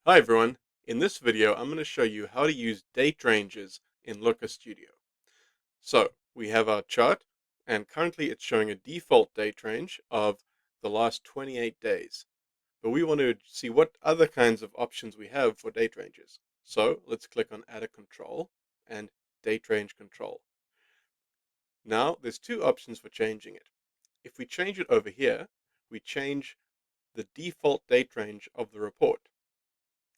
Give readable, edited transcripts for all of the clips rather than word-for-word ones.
Hi everyone. In this video, I'm going to show you how to use date ranges in Looker Studio. So we have our chart, and currently it's showing a default date range of the last 28 days. But we want to see what other kinds of options we have for date ranges. So let's click on Add a Control and Date Range Control. Now there's two options for changing it. If we change it over here, we change the default date range of the report.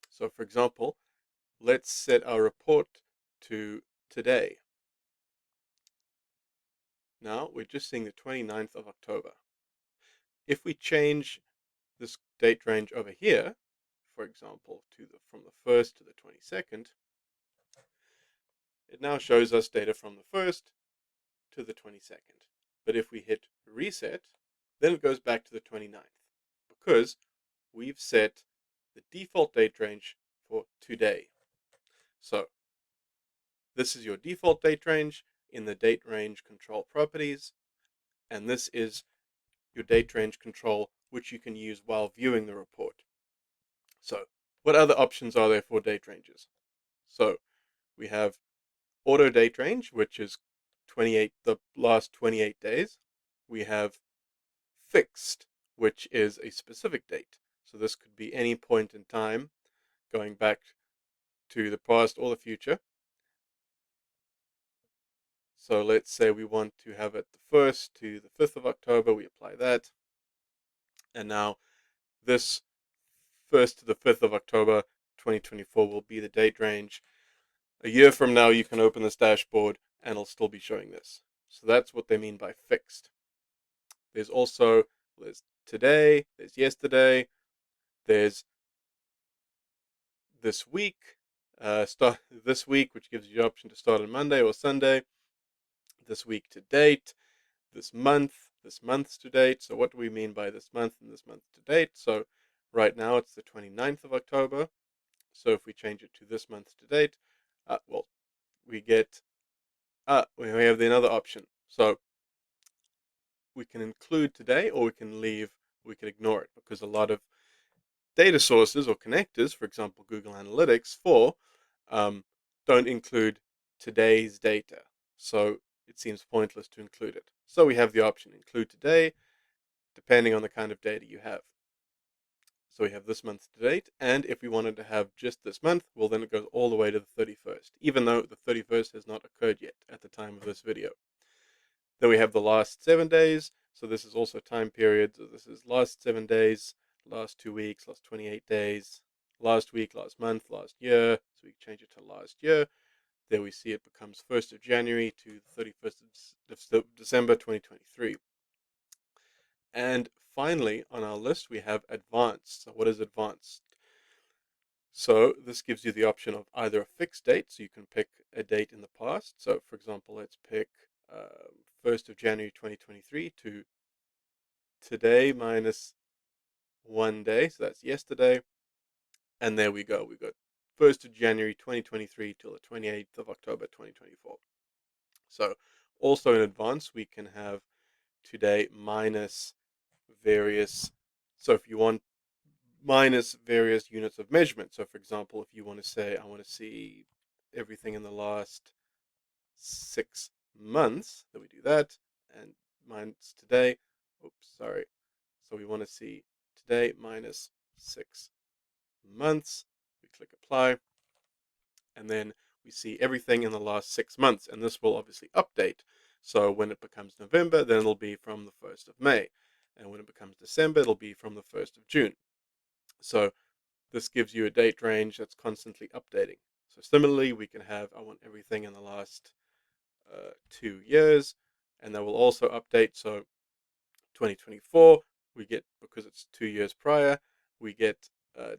So for example, let's set our report to today. Now we're just seeing the 29th of October. If we change this date range over here, for example, from the 1st to the 22nd, it now shows us data from the 1st to the 22nd. But if we hit reset, then it goes back to the 29th because we've set the default date range for today. So this is your default date range in the date range control properties, and this is your date range control, which you can use while viewing the report. So what other options are there for date ranges? So we have auto date range, which is the last 28 days. We have fixed, which is a specific date. So this could be any point in time going back to the past or the future. So let's say we want to have it the 1st to the 5th of October, we apply that. And now this 1st to the 5th of October 2024 will be the date range. A year from now, you can open this dashboard and it'll still be showing this. So that's what they mean by fixed. There's also, there's today, there's yesterday, there's this week, start this week, which gives you the option to start on Monday or Sunday, this week to date, this month's to date. So what do we mean by this month and this month to date? So right now it's the 29th of October. So if we change it to this month to date, well, we get, we have another option. So we can include today or we can ignore it because a lot of data sources or connectors, for example, Google Analytics um, don't include today's data. So it seems pointless to include it. So we have the option include today, depending on the kind of data you have. So we have this month to date, and if we wanted to have just this month, well, then it goes all the way to the 31st, even though the 31st has not occurred yet at the time of this video. Then we have the last 7 days, so this is also time period. So this is last 7 days, last 2 weeks, last 28 days, last week, last month, last year. So we change it to last year. There we see it becomes 1st of January to the 31st of December 2023. And finally, on our list, we have advanced. So what is advanced? So this gives you the option of either a fixed date, so you can pick a date in the past. So for example, let's pick 1st of January 2023 to today minus 1 day. So that's yesterday. And there we go. We got 1st of January 2023 till the 28th of October 2024. So also in advance, we can have today minus various. So if you want minus various units of measurement. So for example, if you want to say, I want to see everything in the last 6 months, then we do that. And minus today, oops, sorry. So we want to see today minus 6 months. We click apply. And then we see everything in the last 6 months. And this will obviously update. So when it becomes November, then it'll be from the 1st of May. And when it becomes December, it'll be from the 1st of June. So this gives you a date range that's constantly updating. So similarly, we can have, I want everything in the last 2 years, and that will also update. So 2024, we get, because it's 2 years prior, we get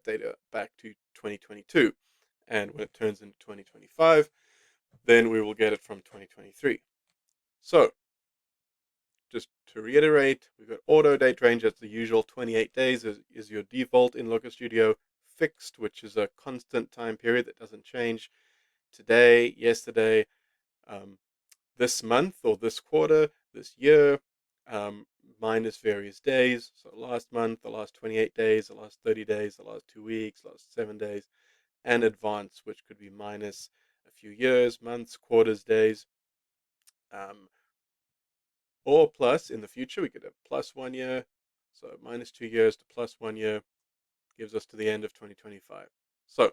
data back to 2022. And when it turns into 2025, then we will get it from 2023. So just to reiterate, we've got auto date range, that's the usual 28 days is your default in Looker Studio. Fixed, which is a constant time period that doesn't change. Today, yesterday, this month or this quarter, this year. minus various days. So last month, the last 28 days, the last 30 days, the last 2 weeks, last 7 days, and advance, which could be minus a few years, months, quarters, days. Or plus in the future, we could have plus 1 year. So minus 2 years to plus 1 year gives us to the end of 2025. So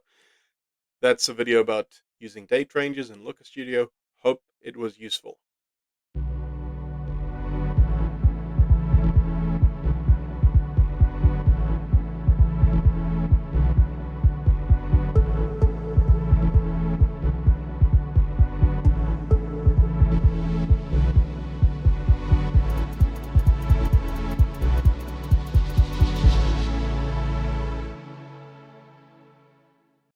that's a video about using date ranges in Looker Studio. Hope it was useful.